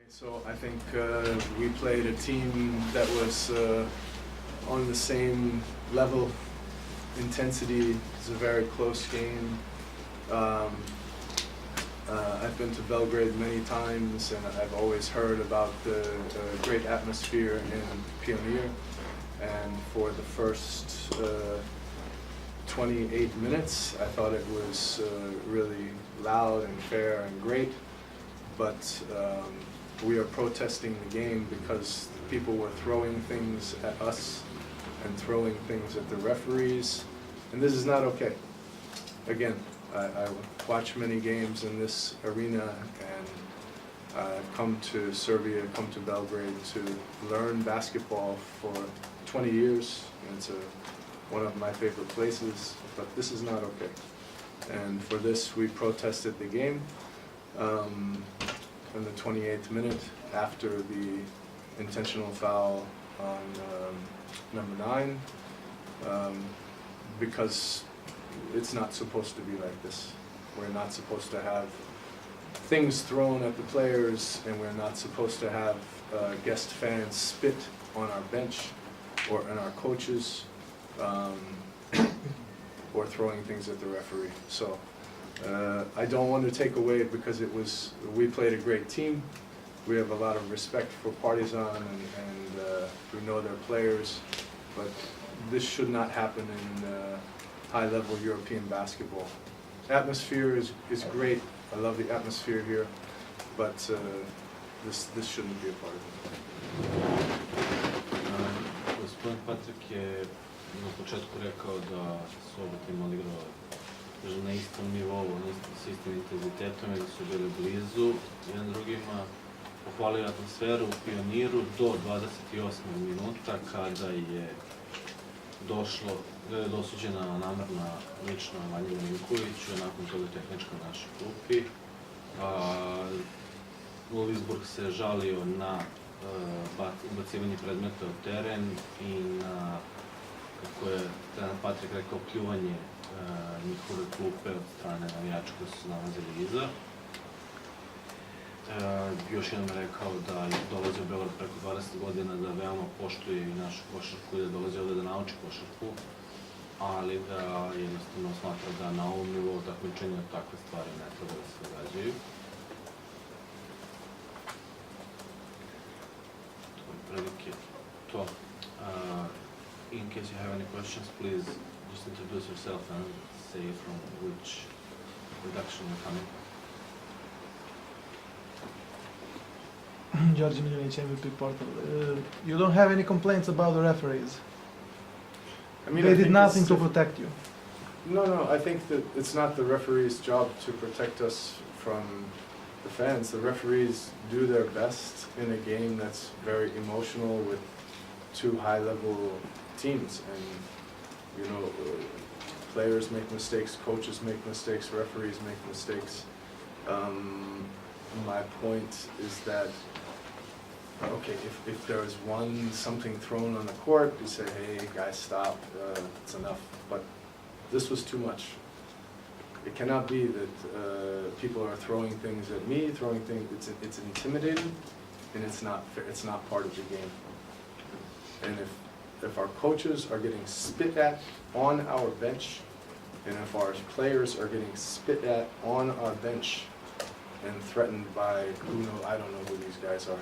So I think we played a team that was on the same level, intensity. It's a very close game. I've been to Belgrade many times, and I've always heard about the great atmosphere in Pionir. And for the first 28 minutes, I thought it was really loud and fair and great. But we are protesting the game because people were throwing things at us and throwing things at the referees, and this is not okay. Again, I watch many games in this arena, and I've come to Serbia, come to Belgrade to learn basketball for 20 years, and it's one of my favorite places, but this is not okay. And for this, we protested the game. In the 28th minute, after the intentional foul on number 9, because it's not supposed to be like this. We're not supposed to have things thrown at the players, and we're not supposed to have guest fans spit on our bench or on our coaches, or throwing things at the referee. So I don't want to take away, because we played a great team. We have a lot of respect for Partizan, and we know their players, but this should not happen in high-level European basketball. Atmosphere is great. I love the atmosphere here, but this shouldn't be a part of it. Gospodin Patrik je na početku rekao da su oba tima odigrala na istom nivou, s istim intenzitetom i da su bili blizu jedan drugima. Pohvalio atmosferu u Pioniru do 28. minuta kada je dosuđena namerna lična Vanji Milinkoviću, a nakon toga tehnička na našoj klupi. Wolfsburg se žalio na ubacivanje predmeta u teren i na, kako je trener Patrik rekao, pljuvanje njihove klupe od strane navijača koji su se nalazili iza. Još jednom je rekao da je dolazio u Beograd preko 20 godina, da veoma poštuje i našu košarku i da dolazi ovde da nauči košarku, ali da jednostavno smatra da na ovom nivou takmičenja takve stvari ne treba da se događaju. To je prilike to. In case you have any questions, please just introduce yourself and say from which production you're coming. George Miljanić, MVP Portal. You don't have any complaints about the referees? I mean, they did nothing to protect you? No, I think that it's not the referee's job to protect us from the fans. The referees do their best in a game that's very emotional with two high-level teams, and you know, players make mistakes, coaches make mistakes, referees make mistakes. My point is that, okay, if there is something thrown on the court, you say, hey guys, stop, it's enough. But this was too much. It cannot be that people are throwing things at me, it's intimidating, and it's not part of the game. And if our coaches are getting spit at on our bench, and if our players are getting spit at on our bench and threatened by I don't know who these guys are.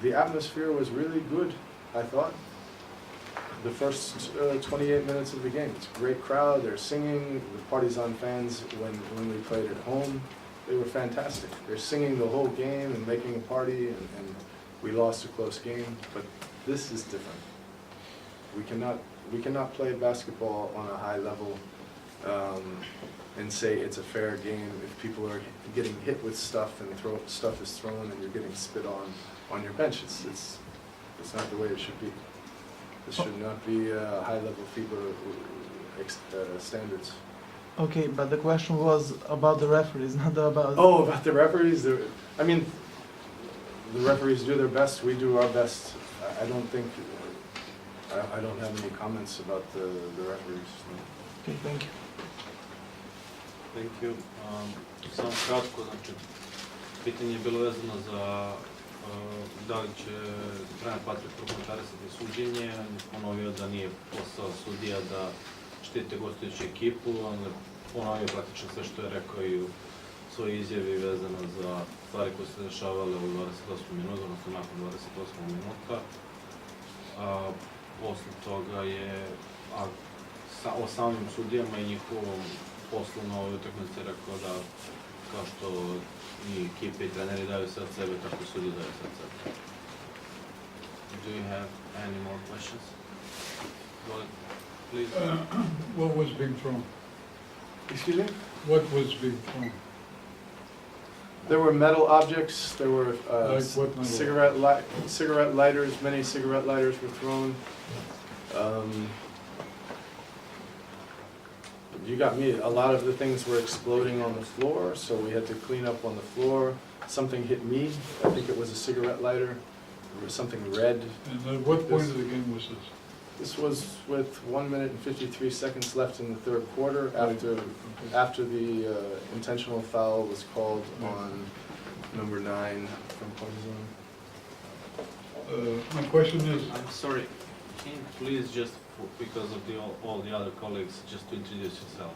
The atmosphere was really good, I thought. The first 28 minutes of the game, it's a great crowd, they're singing. The Partizan fans, when we played at home, they were fantastic. They're singing the whole game and making a party, and we lost a close game, but this is different. We cannot play basketball on a high level and say it's a fair game if people are getting hit with stuff and stuff is thrown and you're getting spit on your bench. It's not the way it should be. This should not be high-level FIBA standards. Okay, but the question was about the referees, not about... Oh, about the referees? I mean, the referees do their best, we do our best. I don't think... I don't have any comments about the referees. No. Okay, thank you. Thank you. Samo kratko, znači, pitanje je bilo vezano za da li će trener Patrik prokomentarisati suđenje. On je ponovio da nije posao sudija da štite gostujuću ekipu, on je ponovio praktično sve što je rekao i u svojoj izjavi vezano za stvari koje se dešavale u 28. minutu, odnosno nakon 28. minuta. Posle toga je o samim sudijama i njihovom poslu na ovoj utakmici rekao da kao što i ekipe i treneri daju sve od sebe, tako i sudije daju sve od sebe. Do you have any more questions? Go ahead, please. What was being thrown? Excuse me? What was being thrown? There were metal objects, there were Like what metal? cigarette lighters, many cigarette lighters were thrown. You got me, a lot of the things were exploding on the floor, so we had to clean up on the floor. Something hit me, I think it was a cigarette lighter, there was something red. And at what point of the game was this? This was with 1 minute and 53 seconds left in the third quarter, after the intentional foul was called on number 9 from Partizana. My question is, I'm sorry, can you please just, because of all the other colleagues, just to introduce yourself?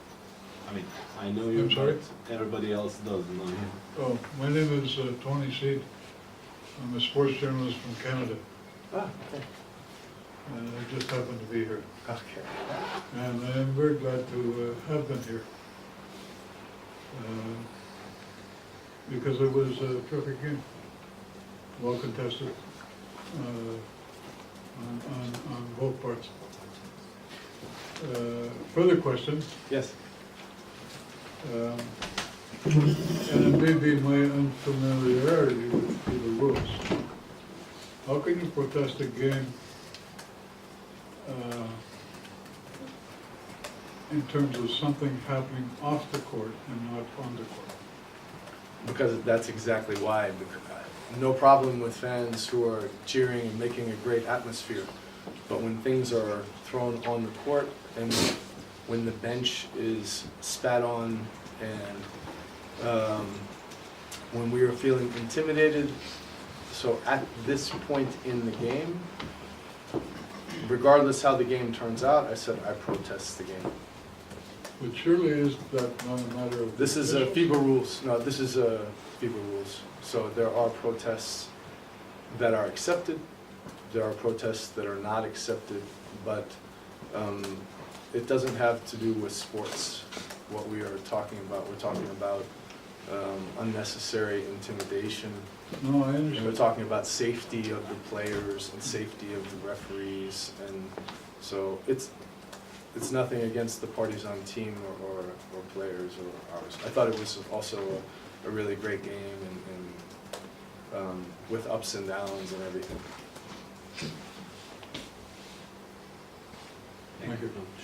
I mean, I know you, I'm sorry? but everybody else doesn't know you. my name is Tony Seed. I'm a sports journalist from Canada, Ah, okay. and I just happen to be here. Okay. And I am very glad to have been here. Because it was a terrific game, well contested on both parts. Further question, Yes. and it may be my unfamiliarity with the rules. How can you protest a game in terms of something happening off the court and not on the court? Because that's exactly why. No problem with fans who are cheering and making a great atmosphere. But when things are thrown on the court and when the bench is spat on and when we are feeling intimidated, so at this point in the game, regardless how the game turns out, I said I protest the game. But surely is that not a matter of... This is FIBA rules. No, this is FIBA rules. So there are protests that are accepted. There are protests that are not accepted. But it doesn't have to do with sports. What we are talking about, we're talking about unnecessary intimidation. No, I And we're understand. talking about safety of the players and safety of the referees. And so it's nothing against the Partizan team or players or ours. I thought it was also a really great game and with ups and downs and everything. Thank you very much.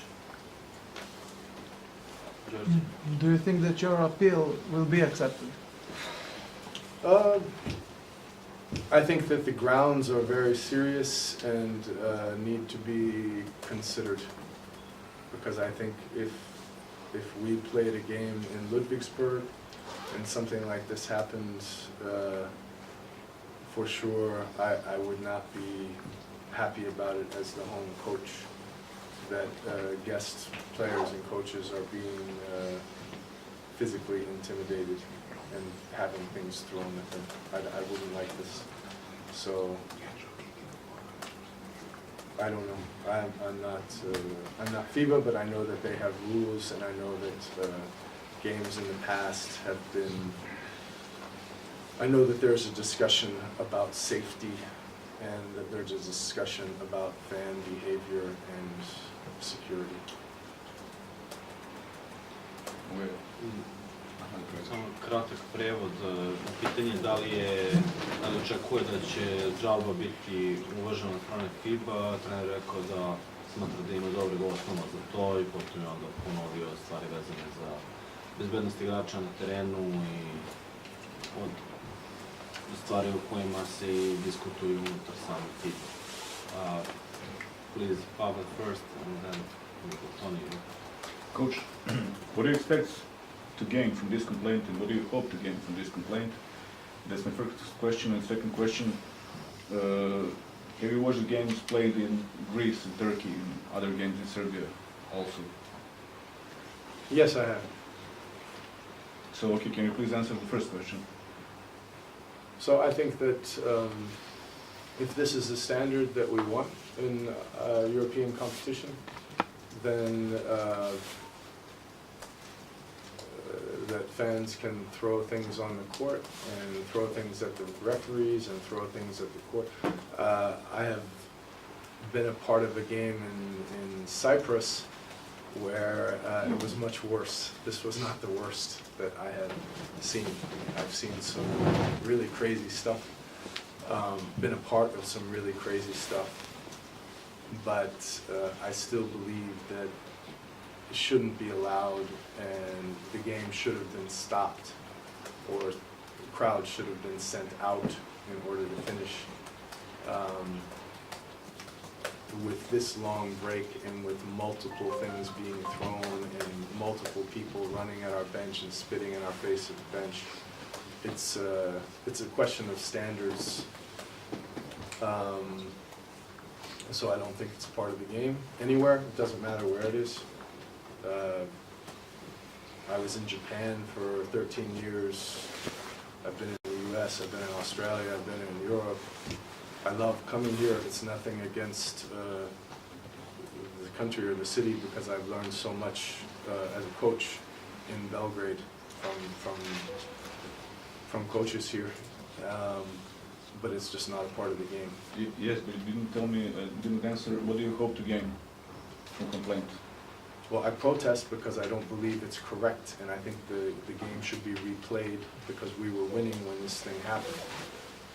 George? Do you think that your appeal will be accepted? I think that the grounds are very serious and need to be considered. Because I think if we played a game in Ludwigsburg and something like this happened, for sure I would not be happy about it as the home coach, that guest players and coaches are being physically intimidated and having things thrown at them. I wouldn't like this. So I don't know. I'm not FIBA, but I know that they have rules, and I know that games in the past have been. I know that there's a discussion about safety, and that there's a discussion about fan behavior and security. Samo kratak prevod. Pitanje da li očekuje da će žalba biti uvažena od strane FIBA. Trener je rekao da smatra da ima dobrog osnova za to i potom je onda ponovio stvari vezane za bezbednost igrača na terenu i od stvari o kojima se i diskutuju unutar same FIBA. Please, Pavel first and then Tony. Coach, what do you expect to gain from this complaint, and what do you hope to gain from this complaint? That's my first question. And second question, have you watched games played in Greece, in Turkey, and other games in Serbia also? Yes, I have. So, okay, can you please answer the first question? So I think that if this is the standard that we want in European competition, then that fans can throw things on the court and throw things at the referees and throw things at the court. I have been a part of a game in Cyprus where it was much worse. This was not the worst that I had seen. I've seen some really crazy stuff, been a part of some really crazy stuff, but I still believe that it shouldn't be allowed and the game should have been stopped, or the crowd should have been sent out in order to finish. With this long break and with multiple things being thrown and multiple people running at our bench and spitting in our face at the bench, it's a question of standards. So I don't think it's part of the game anywhere. It doesn't matter where it is. I was in Japan for 13 years. I've been in the US, I've been in Australia, I've been in Europe. I love coming here. It's nothing against the country or the city, because I've learned so much as a coach in Belgrade from coaches here. But it's just not a part of the game. Yes, but you didn't tell me, didn't answer, what do you hope to gain from complaint? Well, I protest because I don't believe it's correct, and I think the game should be replayed because we were winning when this thing happened.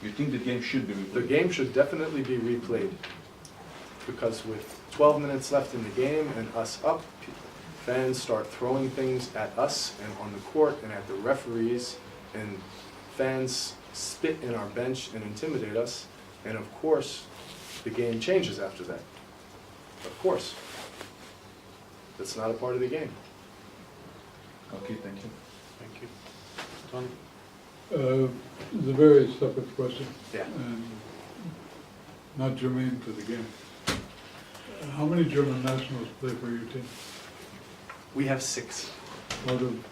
You think the game should be replayed? The game should definitely be replayed, because with 12 minutes left in the game and us up, fans start throwing things at us and on the court and at the referees, and fans spit in our bench and intimidate us, and of course, the game changes after that. Of course. That's not a part of the game. Okay, thank you. Thank you. Tony? It's a very separate question. Yeah. And not germane to the game. How many German nationals play for your team? We have 6. Out of,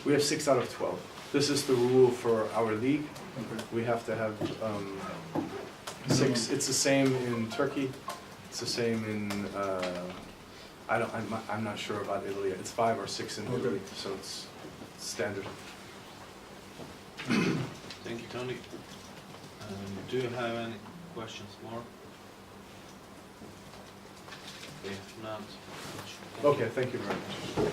We have 6 out of 12. This is the rule for our league. okay. We have to have 6. It's the same in Turkey. It's the same in, I'm not sure about Italy. It's 5 or 6 in Okay. Italy, so it's standard. Thank you, Tony. Do you have any questions more? If not, Okay, thank you very much.